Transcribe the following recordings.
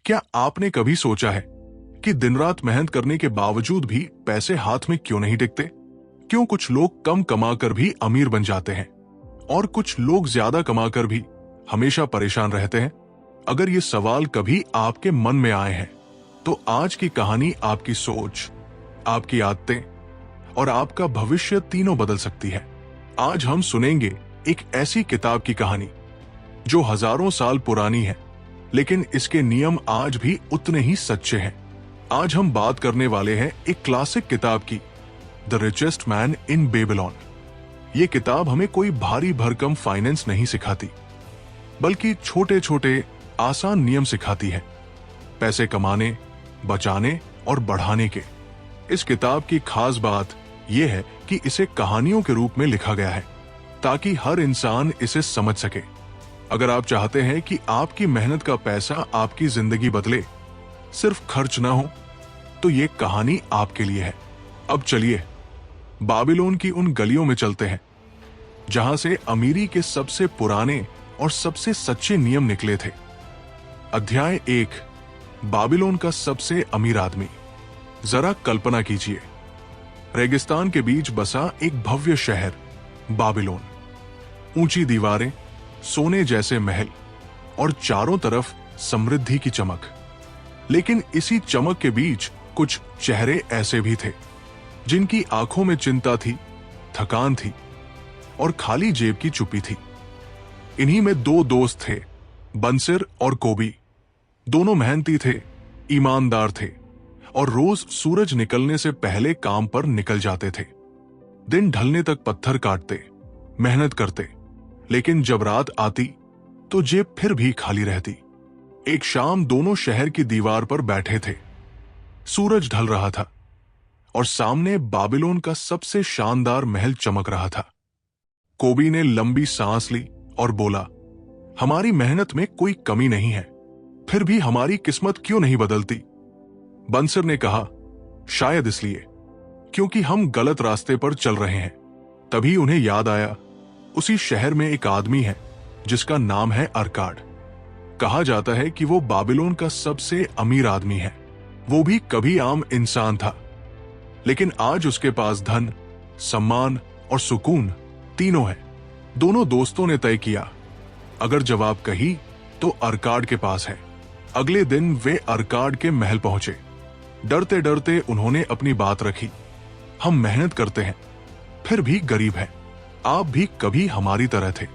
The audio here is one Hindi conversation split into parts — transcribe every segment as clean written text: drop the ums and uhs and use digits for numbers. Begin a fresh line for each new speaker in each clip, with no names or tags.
क्या आपने कभी सोचा है कि दिन रात मेहनत करने के बावजूद भी पैसे हाथ में क्यों नहीं टिकते? क्यों कुछ लोग कम कमाकर भी अमीर बन जाते हैं और कुछ लोग ज्यादा कमाकर भी हमेशा परेशान रहते हैं? अगर ये सवाल कभी आपके मन में आए हैं तो आज की कहानी आपकी सोच, आपकी आदतें और आपका भविष्य तीनों बदल सकती है। आज हम सुनेंगे एक ऐसी किताब की कहानी जो हजारों साल पुरानी है, लेकिन इसके नियम आज भी उतने ही सच्चे हैं। आज हम बात करने वाले हैं एक क्लासिक किताब की, the richest man in Babylon. ये किताब हमें कोई भारी भरकम फाइनेंस नहीं सिखाती, बल्कि छोटे छोटे आसान नियम सिखाती है, पैसे कमाने, बचाने और बढ़ाने के। इस किताब की खास बात यह है कि इसे कहानियों के रूप में लिखा गया है ताकि हर इंसान इसे समझ सके। अगर आप चाहते हैं कि आपकी मेहनत का पैसा आपकी जिंदगी बदले, सिर्फ खर्च ना हो, तो ये कहानी आपके लिए है। अब चलिए बाबिलोन की उन गलियों में चलते हैं जहां से अमीरी के सबसे पुराने और सबसे सच्चे नियम निकले थे। अध्याय 1, बाबिलोन का सबसे अमीर आदमी। जरा कल्पना कीजिए, रेगिस्तान के बीच बसा एक भव्य शहर बाबिलोन। ऊंची दीवारें, सोने जैसे महल और चारों तरफ समृद्धि की चमक। लेकिन इसी चमक के बीच कुछ चेहरे ऐसे भी थे जिनकी आंखों में चिंता थी, थकान थी और खाली जेब की चुप्पी थी। इन्हीं में दो दोस्त थे, बंसिर और कोबी। दोनों मेहनती थे, ईमानदार थे और रोज सूरज निकलने से पहले काम पर निकल जाते थे। दिन ढलने तक पत्थर काटते, मेहनत करते, लेकिन जब रात आती तो जेब फिर भी खाली रहती। एक शाम दोनों शहर की दीवार पर बैठे थे। सूरज ढल रहा था और सामने बाबिलोन का सबसे शानदार महल चमक रहा था। कोबी ने लंबी सांस ली और बोला, हमारी मेहनत में कोई कमी नहीं है, फिर भी हमारी किस्मत क्यों नहीं बदलती? बंसर ने कहा, शायद इसलिए क्योंकि हम गलत रास्ते पर चल रहे हैं। तभी उन्हें याद आया, उसी शहर में एक आदमी है जिसका नाम है अर्काड। कहा जाता है कि वो बाबिलोन का सबसे अमीर आदमी है। वो भी कभी आम इंसान था, लेकिन आज उसके पास धन, सम्मान और सुकून तीनों है। दोनों दोस्तों ने तय किया, अगर जवाब कही तो अर्काड के पास है। अगले दिन वे अर्काड के महल पहुंचे। डरते डरते उन्होंने अपनी बात रखी, हम मेहनत करते हैं, फिर भी गरीब हैं। आप भी कभी हमारी तरह थे,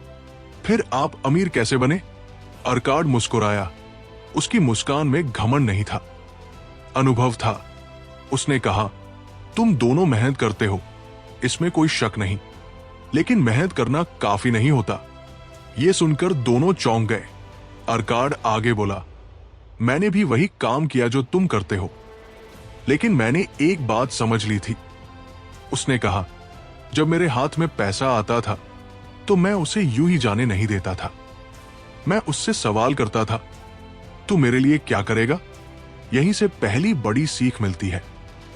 फिर आप अमीर कैसे बने? अर्काड मुस्कुराया। उसकी मुस्कान में घमंड नहीं था, अनुभव था। उसने कहा, तुम दोनों मेहनत करते हो, इसमें कोई शक नहीं, लेकिन मेहनत करना काफी नहीं होता। यह सुनकर दोनों चौंक गए। अर्काड आगे बोला, मैंने भी वही काम किया जो तुम करते हो, लेकिन मैंने एक बात समझ ली थी। उसने कहा, जब मेरे हाथ में पैसा आता था तो मैं उसे यूं ही जाने नहीं देता था। मैं उससे सवाल करता था, तू मेरे लिए क्या करेगा? यहीं से पहली बड़ी सीख मिलती है।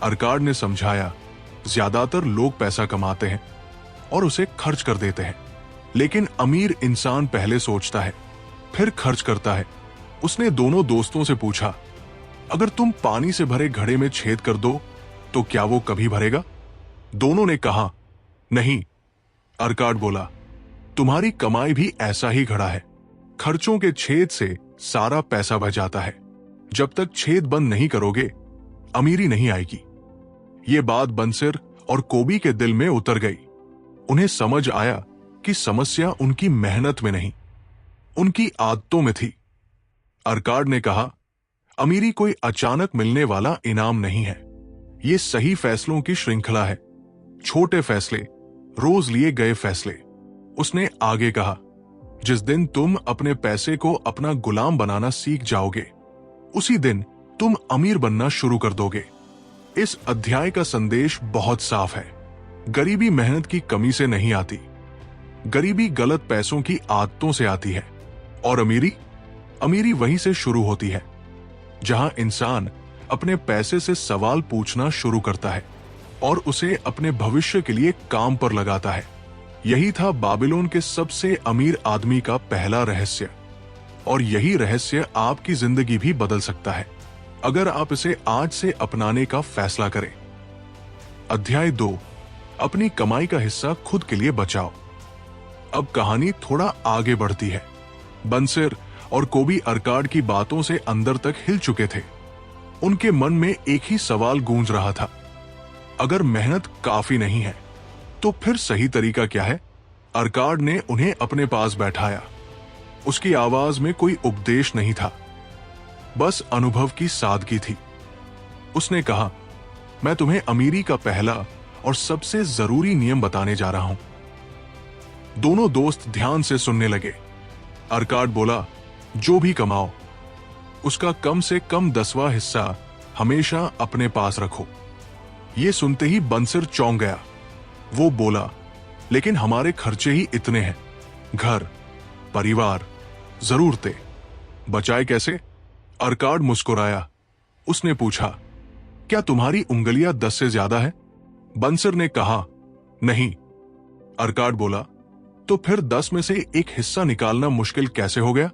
अर्काड ने समझाया, ज्यादातर लोग पैसा कमाते हैं और उसे खर्च कर देते हैं, लेकिन अमीर इंसान पहले सोचता है, फिर खर्च करता है। उसने दोनों दोस्तों से पूछा, अगर तुम पानी से भरे घड़े में छेद कर दो तो क्या वो कभी भरेगा? दोनों ने कहा, नहीं। अर्काड बोला, तुम्हारी कमाई भी ऐसा ही घड़ा है, खर्चों के छेद से सारा पैसा बह जाता है। जब तक छेद बंद नहीं करोगे, अमीरी नहीं आएगी। ये बात बंसिर और कोबी के दिल में उतर गई। उन्हें समझ आया कि समस्या उनकी मेहनत में नहीं, उनकी आदतों में थी। अर्काड ने कहा, अमीरी कोई अचानक मिलने वाला इनाम नहीं है, ये सही फैसलों की श्रृंखला है, छोटे फैसले, रोज लिए गए फैसले। उसने आगे कहा, जिस दिन तुम अपने पैसे को अपना गुलाम बनाना सीख जाओगे, उसी दिन तुम अमीर बनना शुरू कर दोगे। इस अध्याय का संदेश बहुत साफ है। गरीबी मेहनत की कमी से नहीं आती, गरीबी गलत पैसों की आदतों से आती है। और अमीरी वहीं से शुरू होती है जहां इंसान अपने पैसे से सवाल पूछना शुरू करता है और उसे अपने भविष्य के लिए काम पर लगाता है। यही था बाबिलोन के सबसे अमीर आदमी का पहला रहस्य। और यही रहस्य आपकी जिंदगी भी बदल सकता है अगर आप इसे आज से अपनाने का फैसला करें। अध्याय 2, अपनी कमाई का हिस्सा खुद के लिए बचाओ। अब कहानी थोड़ा आगे बढ़ती है। बंसर और कोबी अर्काड की बातों से अंदर तक हिल चुके थे। उनके मन में एक ही सवाल गूंज रहा था, अगर मेहनत काफी नहीं है तो फिर सही तरीका क्या है? अर्काड ने उन्हें अपने पास बैठाया। उसकी आवाज में कोई उपदेश नहीं था, बस अनुभव की सादगी थी। उसने कहा, मैं तुम्हें अमीरी का पहला और सबसे जरूरी नियम बताने जा रहा हूं। दोनों दोस्त ध्यान से सुनने लगे। अर्काड बोला, जो भी कमाओ उसका कम से कम 10वां हिस्सा हमेशा अपने पास रखो। यह सुनते ही बंसर चौंक गया। वो बोला, लेकिन हमारे खर्चे ही इतने हैं, घर, परिवार, जरूरतें, बचाए कैसे? अर्काड मुस्कुराया। उसने पूछा, क्या तुम्हारी उंगलियां 10 से ज्यादा है? बंसर ने कहा, नहीं। अर्काड बोला, तो फिर 10 में से एक हिस्सा निकालना मुश्किल कैसे हो गया?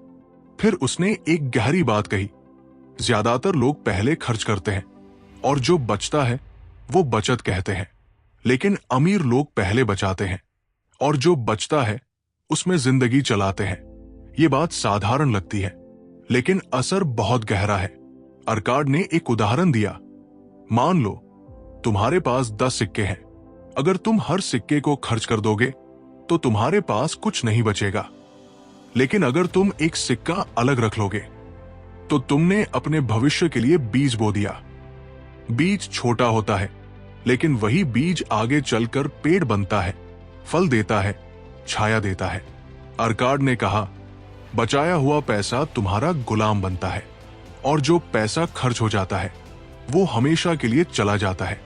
फिर उसने एक गहरी बात कही, ज्यादातर लोग पहले खर्च करते हैं और जो बचता है वो बचत कहते हैं, लेकिन अमीर लोग पहले बचाते हैं और जो बचता है उसमें जिंदगी चलाते हैं। ये बात साधारण लगती है, लेकिन असर बहुत गहरा है। अर्काड ने एक उदाहरण दिया। मान लो तुम्हारे पास 10 सिक्के हैं। अगर तुम हर सिक्के को खर्च कर दोगे तो तुम्हारे पास कुछ नहीं बचेगा, लेकिन अगर तुम एक सिक्का अलग रख लोगे तो तुमने अपने भविष्य के लिए बीज बो दिया। बीज छोटा होता है, लेकिन वही बीज आगे चलकर पेड़ बनता है, फल देता है, छाया देता है। अर्काड ने कहा, बचाया हुआ पैसा तुम्हारा गुलाम बनता है और जो पैसा खर्च हो जाता है वो हमेशा के लिए चला जाता है।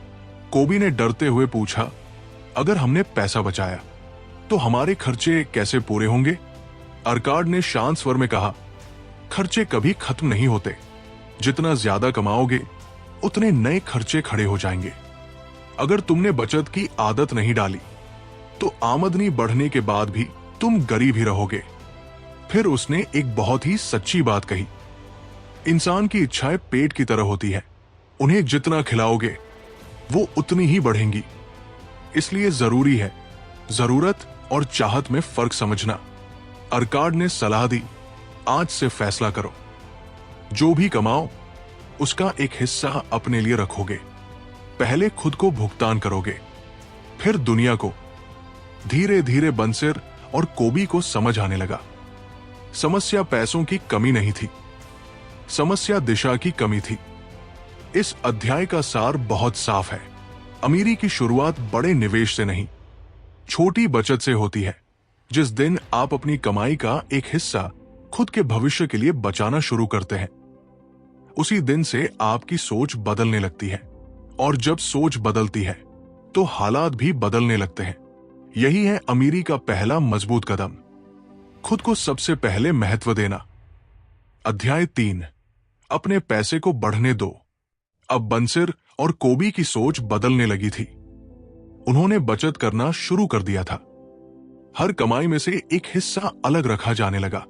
कोबी ने डरते हुए पूछा, अगर हमने पैसा बचाया तो हमारे खर्चे कैसे पूरे होंगे? अर्काड ने शांत स्वर में कहा, खर्चे कभी खत्म नहीं होते। जितना ज्यादा कमाओगे उतने नए खर्चे खड़े हो जाएंगे। अगर तुमने बचत की आदत नहीं डाली तो आमदनी बढ़ने के बाद भी तुम गरीब ही रहोगे। फिर उसने एक बहुत ही सच्ची बात कही, इंसान की इच्छाएं पेट की तरह होती है, उन्हें जितना खिलाओगे वो उतनी ही बढ़ेंगी। इसलिए जरूरी है जरूरत और चाहत में फर्क समझना। अर्काड ने सलाह दी, आज से फैसला करो, जो भी कमाओ उसका एक हिस्सा अपने लिए रखोगे। पहले खुद को भुगतान करोगे, फिर दुनिया को। धीरे धीरे बंसर और कोबी को समझ आने लगा, समस्या पैसों की कमी नहीं थी, समस्या दिशा की कमी थी। इस अध्याय का सार बहुत साफ है। अमीरी की शुरुआत बड़े निवेश से नहीं, छोटी बचत से होती है। जिस दिन आप अपनी कमाई का एक हिस्सा खुद के भविष्य के लिए बचाना शुरू करते हैं, उसी दिन से आपकी सोच बदलने लगती है, और जब सोच बदलती है तो हालात भी बदलने लगते हैं। यही है अमीरी का पहला मजबूत कदम, खुद को सबसे पहले महत्व देना। अध्याय 3, अपने पैसे को बढ़ने दो। अब बंसर और कोबी की सोच बदलने लगी थी। उन्होंने बचत करना शुरू कर दिया था। हर कमाई में से एक हिस्सा अलग रखा जाने लगा।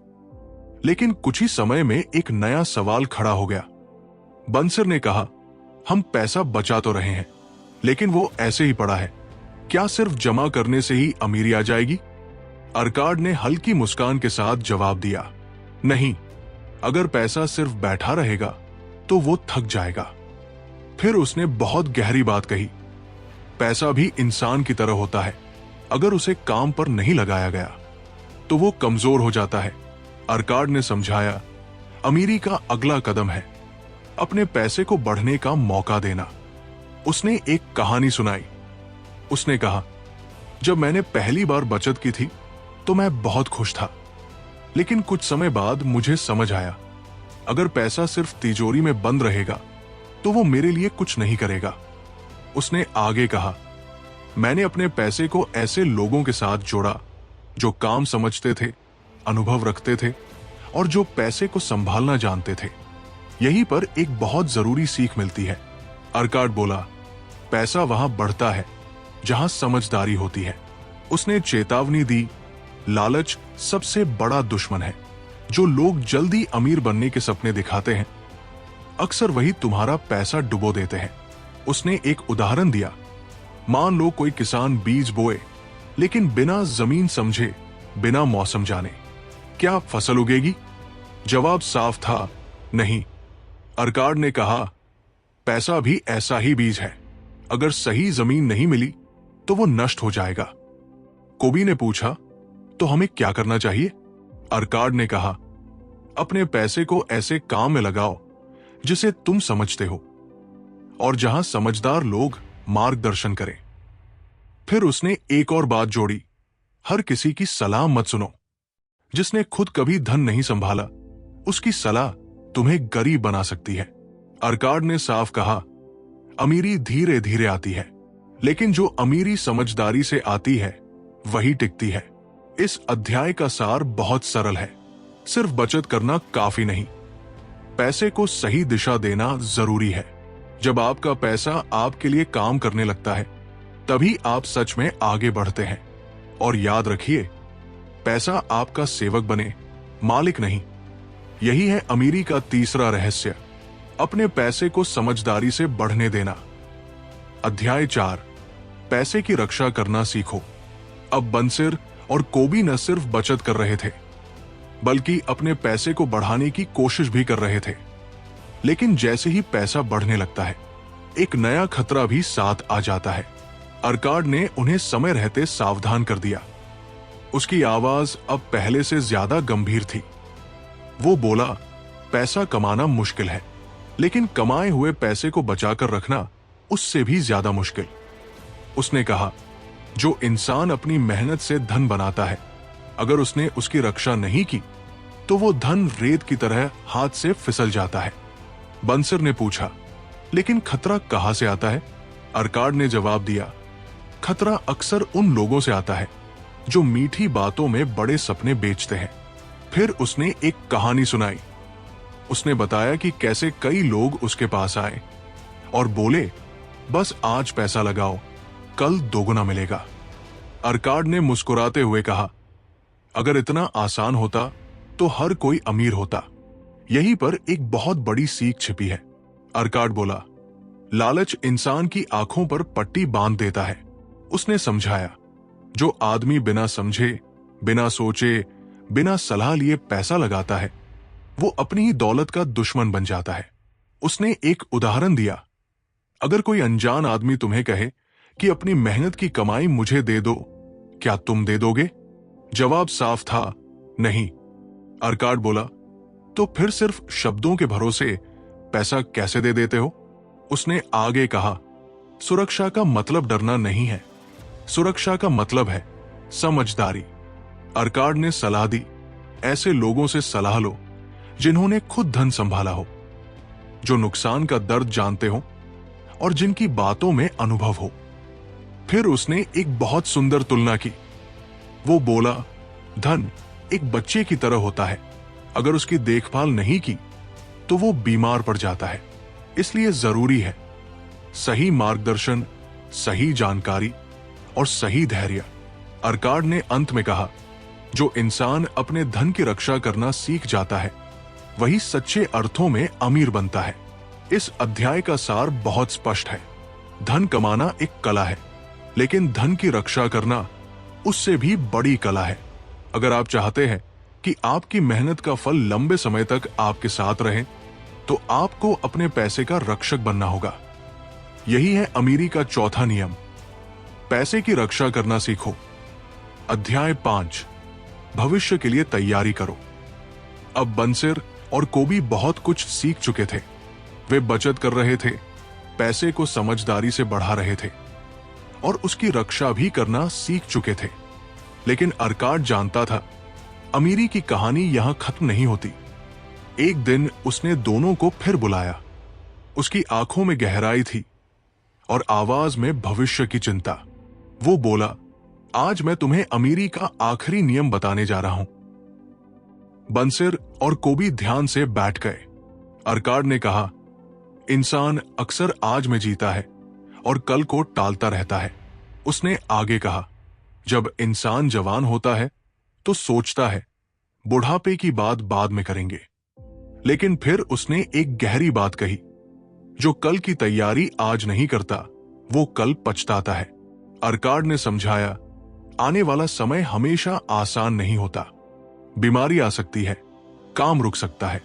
लेकिन कुछ ही समय में एक नया सवाल खड़ा हो गया। बंसर ने कहा, हम पैसा बचा तो रहे हैं, लेकिन वो ऐसे ही पड़ा है। क्या सिर्फ जमा करने से ही अमीरी आ जाएगी? अर्काड ने हल्की मुस्कान के साथ जवाब दिया, नहीं, अगर पैसा सिर्फ बैठा रहेगा तो वो थक जाएगा। फिर उसने बहुत गहरी बात कही, पैसा भी इंसान की तरह होता है, अगर उसे काम पर नहीं लगाया गया तो वो कमजोर हो जाता है। अर्काड ने समझाया, अमीरी का अगला कदम है अपने पैसे को बढ़ने का मौका देना। उसने एक कहानी सुनाई। उसने कहा, जब मैंने पहली बार बचत की थी तो मैं बहुत खुश था, लेकिन कुछ समय बाद मुझे समझ आया, अगर पैसा सिर्फ तिजोरी में बंद रहेगा तो वो मेरे लिए कुछ नहीं करेगा। उसने आगे कहा, मैंने अपने पैसे को ऐसे लोगों के साथ जोड़ा जो काम समझते थे, अनुभव रखते थे और जो पैसे को संभालना जानते थे। यहीं पर एक बहुत जरूरी सीख मिलती है। अर्काड बोला, पैसा वहां बढ़ता है जहां समझदारी होती है। उसने चेतावनी दी, लालच सबसे बड़ा दुश्मन है। जो लोग जल्दी अमीर बनने के सपने दिखाते हैं, अक्सर वही तुम्हारा पैसा डुबो देते हैं। उसने एक उदाहरण दिया। मान लो कोई किसान बीज बोए, लेकिन बिना जमीन समझे, बिना मौसम जाने, क्या फसल उगेगी? जवाब साफ था, नहीं। अर्काड ने कहा, पैसा भी ऐसा ही बीज है। अगर सही जमीन नहीं मिली तो वो नष्ट हो जाएगा। कोबी ने पूछा, तो हमें क्या करना चाहिए? अर्काड ने कहा, अपने पैसे को ऐसे काम में लगाओ जिसे तुम समझते हो और जहां समझदार लोग मार्गदर्शन करें। फिर उसने एक और बात जोड़ी, हर किसी की सलाह मत सुनो। जिसने खुद कभी धन नहीं संभाला, उसकी सलाह तुम्हें गरीब बना सकती है। अर्काड ने साफ कहा, अमीरी धीरे धीरे आती है, लेकिन जो अमीरी समझदारी से आती है वही टिकती है। इस अध्याय का सार बहुत सरल है। सिर्फ बचत करना काफी नहीं, पैसे को सही दिशा देना जरूरी है। जब आपका पैसा आपके लिए काम करने लगता है, तभी आप सच में आगे बढ़ते हैं। और याद रखिए, पैसा आपका सेवक बने, मालिक नहीं। यही है अमीरी का तीसरा रहस्य, अपने पैसे को समझदारी से बढ़ने देना। अध्याय 4, पैसे की रक्षा करना सीखो। अब बंसिर और कोबी न सिर्फ बचत कर रहे थे, बल्कि अपने पैसे को बढ़ाने की कोशिश भी कर रहे थे। लेकिन जैसे ही पैसा बढ़ने लगता है, एक नया खतरा भी साथ आ जाता है। अर्काड ने उन्हें समय रहते सावधान कर दिया। उसकी आवाज अब पहले से ज्यादा गंभीर थी। वो बोला, पैसा कमाना मुश्किल है, लेकिन कमाए हुए पैसे को बचाकर रखना उससे भी ज्यादा मुश्किल। उसने कहा, जो इंसान अपनी मेहनत से धन बनाता है, अगर उसने उसकी रक्षा नहीं की तो वो धन रेत की तरह हाथ से फिसल जाता है। बंसर ने पूछा, लेकिन खतरा कहां से आता है? अर्काड ने जवाब दिया, खतरा अक्सर उन लोगों से आता है जो मीठी बातों में बड़े सपने बेचते हैं। फिर उसने एक कहानी सुनाई। उसने बताया कि कैसे कई लोग उसके पास आए और बोले, बस आज पैसा लगाओ, कल दोगुना मिलेगा। अर्काड ने मुस्कुराते हुए कहा, अगर इतना आसान होता तो हर कोई अमीर होता। यहीं पर एक बहुत बड़ी सीख छिपी है। अर्काड बोला, लालच इंसान की आंखों पर पट्टी बांध देता है। उसने समझाया, जो आदमी बिना समझे, बिना सोचे, बिना सलाह लिए पैसा लगाता है, वो अपनी ही दौलत का दुश्मन बन जाता है। उसने एक उदाहरण दिया, अगर कोई अनजान आदमी तुम्हें कहे कि अपनी मेहनत की कमाई मुझे दे दो, क्या तुम दे दोगे? जवाब साफ था, नहीं। अर्काड बोला, तो फिर सिर्फ शब्दों के भरोसे पैसा कैसे दे देते हो? उसने आगे कहा, सुरक्षा का मतलब डरना नहीं है, सुरक्षा का मतलब है समझदारी। अर्काड ने सलाह दी, ऐसे लोगों से सलाह लो जिन्होंने खुद धन संभाला हो, जो नुकसान का दर्द जानते हो और जिनकी बातों में अनुभव हो। फिर उसने एक बहुत सुंदर तुलना की। वो बोला, धन एक बच्चे की तरह होता है, अगर उसकी देखभाल नहीं की तो वो बीमार पड़ जाता है। इसलिए जरूरी है सही मार्गदर्शन, सही जानकारी और सही धैर्य। अर्काड ने अंत में कहा, जो इंसान अपने धन की रक्षा करना सीख जाता है, वही सच्चे अर्थों में अमीर बनता है। इस अध्याय का सार बहुत स्पष्ट है। धन कमाना एक कला है, लेकिन धन की रक्षा करना उससे भी बड़ी कला है। अगर आप चाहते हैं कि आपकी मेहनत का फल लंबे समय तक आपके साथ रहे, तो आपको अपने पैसे का रक्षक बनना होगा। यही है अमीरी का चौथा नियम, पैसे की रक्षा करना सीखो। अध्याय 5, भविष्य के लिए तैयारी करो। अब बंसिर और कोबी बहुत कुछ सीख चुके थे। वे बचत कर रहे थे, पैसे को समझदारी से बढ़ा रहे थे और उसकी रक्षा भी करना सीख चुके थे। लेकिन अर्काड जानता था, अमीरी की कहानी यहां खत्म नहीं होती। एक दिन उसने दोनों को फिर बुलाया। उसकी आंखों में गहराई थी और आवाज में भविष्य की चिंता। वो बोला, आज मैं तुम्हें अमीरी का आखिरी नियम बताने जा रहा हूं। बंसिर और कोबी ध्यान से बैठ गए। अर्काड ने कहा, इंसान अक्सर आज में जीता है और कल को टालता रहता है। उसने आगे कहा, जब इंसान जवान होता है तो सोचता है, बुढ़ापे की बात बाद में करेंगे। लेकिन फिर उसने एक गहरी बात कही, जो कल की तैयारी आज नहीं करता वो कल पछताता है। अर्काड ने समझाया, आने वाला समय हमेशा आसान नहीं होता। बीमारी आ सकती है, काम रुक सकता है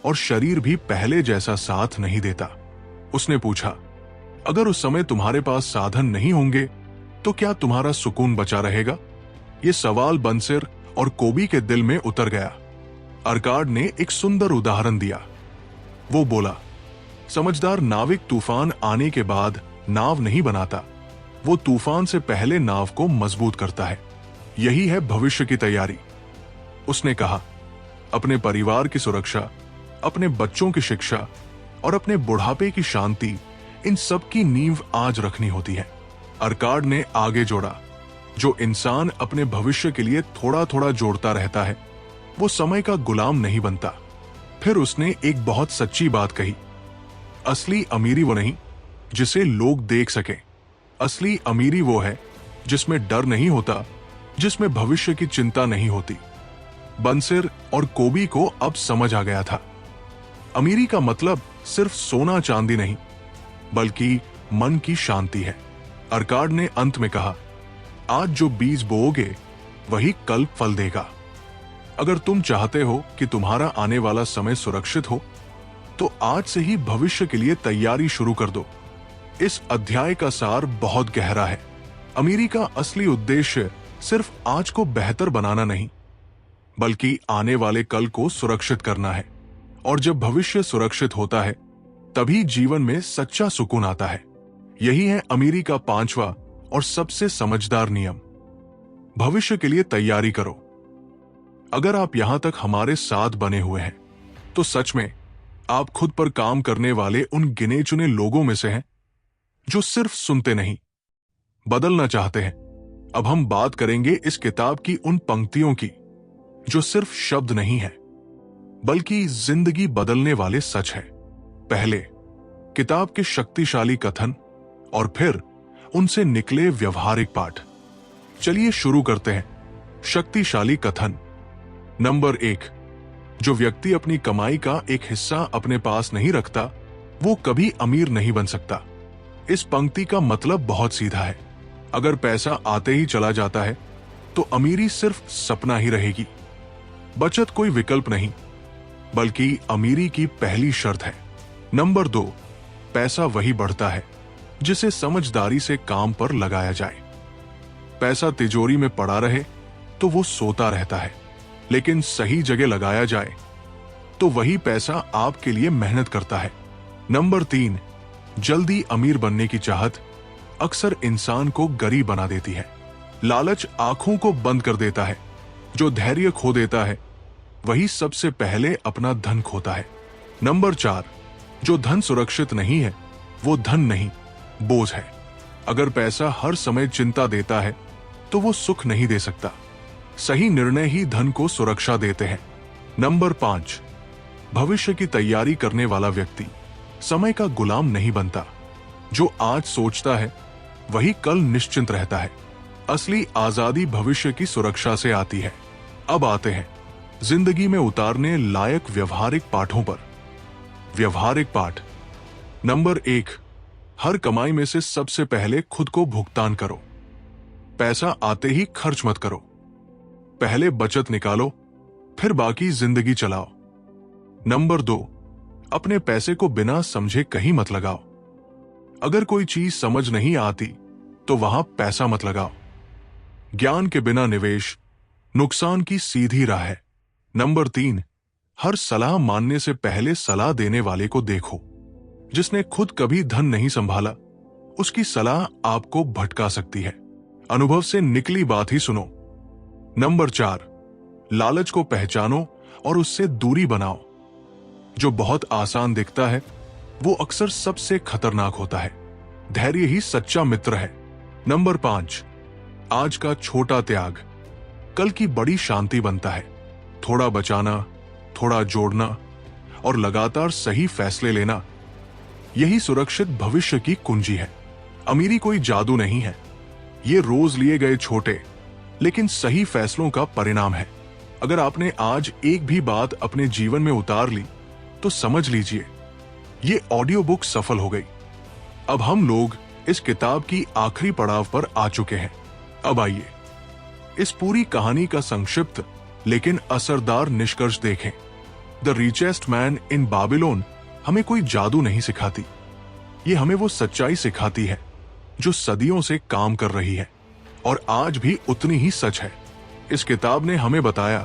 और शरीर भी पहले जैसा साथ नहीं देता। उसने पूछा, अगर उस समय तुम्हारे पास साधन नहीं होंगे तो क्या तुम्हारा सुकून बचा रहेगा? यह सवाल बंसिर और कोबी के दिल में उतर गया। अर्काड ने एक सुंदर उदाहरण दिया। वो बोला, समझदार नाविक तूफान आने के बाद नाव नहीं बनाता, वो तूफान से पहले नाव को मजबूत करता है। यही है भविष्य की तैयारी। उसने कहा, अपने परिवार की सुरक्षा, अपने बच्चों की शिक्षा और अपने बुढ़ापे की शांति, इन सब की नींव आज रखनी होती है। अर्काड ने आगे जोड़ा, जो इंसान अपने भविष्य के लिए थोड़ा थोड़ा जोड़ता रहता है वो समय का गुलाम नहीं बनता। फिर उसने एक बहुत सच्ची बात कही, असली अमीरी वो नहीं जिसे लोग देख सकें, असली अमीरी वो है जिसमें डर नहीं होता, जिसमें भविष्य की चिंता नहीं होती। बंसिर और कोबी को अब समझ आ गया था, अमीरी का मतलब सिर्फ सोना चांदी नहीं बल्कि मन की शांति है। अर्काड ने अंत में कहा, आज जो बीज बोओगे वही कल फल देगा। अगर तुम चाहते हो कि तुम्हारा आने वाला समय सुरक्षित हो तो आज से ही भविष्य के लिए तैयारी शुरू कर दो। इस अध्याय का सार बहुत गहरा है। अमीरी का असली उद्देश्य सिर्फ आज को बेहतर बनाना नहीं बल्कि आने वाले कल को सुरक्षित करना है। और जब भविष्य सुरक्षित होता है तभी जीवन में सच्चा सुकून आता है। यही है अमीरी का 5वां और सबसे समझदार नियम, भविष्य के लिए तैयारी करो। अगर आप यहां तक हमारे साथ बने हुए हैं तो सच में आप खुद पर काम करने वाले उन गिने चुने लोगों में से हैं जो सिर्फ सुनते नहीं, बदलना चाहते हैं। अब हम बात करेंगे इस किताब की उन पंक्तियों की जो सिर्फ शब्द नहीं है बल्कि जिंदगी बदलने वाले सच है। पहले किताब के शक्तिशाली कथन और फिर उनसे निकले व्यवहारिक पाठ। चलिए शुरू करते हैं। शक्तिशाली कथन। नंबर 1, जो व्यक्ति अपनी कमाई का एक हिस्सा अपने पास नहीं रखता वो कभी अमीर नहीं बन सकता। इस पंक्ति का मतलब बहुत सीधा है। अगर पैसा आते ही चला जाता है तो अमीरी सिर्फ सपना ही रहेगी। बचत कोई विकल्प नहीं बल्कि अमीरी की पहली शर्त है। नंबर 2, पैसा वही बढ़ता है जिसे समझदारी से काम पर लगाया जाए। पैसा तिजोरी में पड़ा रहे तो वो सोता रहता है, लेकिन सही जगह लगाया जाए तो वही पैसा आपके लिए मेहनत करता है। नंबर 3, जल्दी अमीर बनने की चाहत अक्सर इंसान को गरीब बना देती है। लालच आंखों को बंद कर देता है। जो धैर्य खो देता है वही सबसे पहले अपना धन खोता है। नंबर 4, जो धन सुरक्षित नहीं है वो धन नहीं, बोझ है। अगर पैसा हर समय चिंता देता है तो वो सुख नहीं दे सकता। सही निर्णय ही धन को सुरक्षा देते हैं। नंबर 5, भविष्य की तैयारी करने वाला व्यक्ति समय का गुलाम नहीं बनता। जो आज सोचता है वही कल निश्चिंत रहता है। असली आजादी भविष्य की सुरक्षा से आती है। अब आते हैं जिंदगी में उतारने लायक व्यवहारिक पाठों पर। व्यवहारिक पाठ। नंबर 1, हर कमाई में से सबसे पहले खुद को भुगतान करो। पैसा आते ही खर्च मत करो। पहले बचत निकालो, फिर बाकी जिंदगी चलाओ। नंबर 2, अपने पैसे को बिना समझे कहीं मत लगाओ। अगर कोई चीज समझ नहीं आती तो वहां पैसा मत लगाओ। ज्ञान के बिना निवेश नुकसान की सीधी राह है। नंबर 3, हर सलाह मानने से पहले सलाह देने वाले को देखो। जिसने खुद कभी धन नहीं संभाला उसकी सलाह आपको भटका सकती है। अनुभव से निकली बात ही सुनो। नंबर 4, लालच को पहचानो और उससे दूरी बनाओ। जो बहुत आसान दिखता है वो अक्सर सबसे खतरनाक होता है। धैर्य ही सच्चा मित्र है। नंबर 5, आज का छोटा त्याग कल की बड़ी शांति बनता है। थोड़ा बचाना, थोड़ा जोड़ना और लगातार सही फैसले लेना, यही सुरक्षित भविष्य की कुंजी है। अमीरी कोई जादू नहीं है, ये रोज लिए गए छोटे लेकिन सही फैसलों का परिणाम है। अगर आपने आज एक भी बात अपने जीवन में उतार ली तो समझ लीजिए ये ऑडियो बुक सफल हो गई। अब हम लोग इस किताब की आखिरी पड़ाव पर आ चुके हैं। अब आइए इस पूरी कहानी का संक्षिप्त लेकिन असरदार निष्कर्ष देखें। The richest man in Babylon हमें कोई जादू नहीं सिखाती, ये हमें वो सच्चाई सिखाती है जो सदियों से काम कर रही है और आज भी उतनी ही सच है। इस किताब ने हमें बताया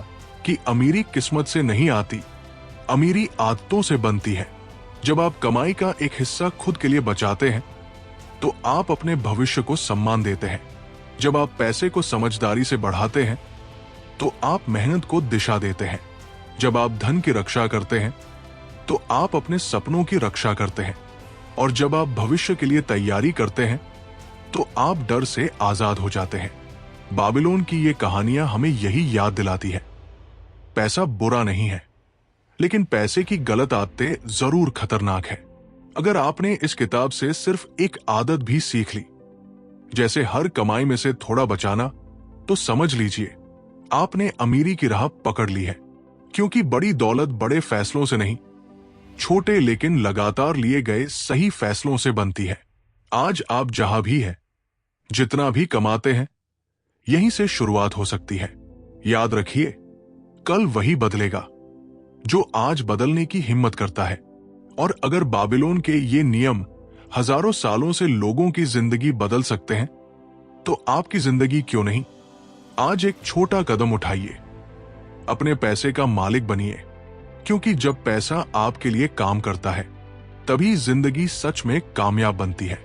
कि अमीरी किस्मत से नहीं आती, अमीरी आदतों से बनती है। जब आप कमाई का एक हिस्सा खुद के लिए बचाते हैं तो आप अपने भविष्य को सम्मान देते हैं। जब आप पैसे को समझदारी से बढ़ाते हैं तो आप मेहनत को दिशा देते हैं। जब आप धन की रक्षा करते हैं तो आप अपने सपनों की रक्षा करते हैं। और जब आप भविष्य के लिए तैयारी करते हैं तो आप डर से आजाद हो जाते हैं। बाबिलोन की ये कहानियां हमें यही याद दिलाती है, पैसा बुरा नहीं है, लेकिन पैसे की गलत आदतें जरूर खतरनाक है। अगर आपने इस किताब से सिर्फ एक आदत भी सीख ली, जैसे हर कमाई में से थोड़ा बचाना, तो समझ लीजिए आपने अमीरी की राह पकड़ ली है। क्योंकि बड़ी दौलत बड़े फैसलों से नहीं, छोटे लेकिन लगातार लिए गए सही फैसलों से बनती है। आज आप जहां भी हैं, जितना भी कमाते हैं, यहीं से शुरुआत हो सकती है। याद रखिए, कल वही बदलेगा जो आज बदलने की हिम्मत करता है। और अगर बाबिलोन के ये नियम हजारों सालों से लोगों की जिंदगी बदल सकते हैं, तो आपकी जिंदगी क्यों नहीं? आज एक छोटा कदम उठाइए, अपने पैसे का मालिक बनिए, क्योंकि जब पैसा आपके लिए काम करता है, तभी जिंदगी सच में कामयाब बनती है।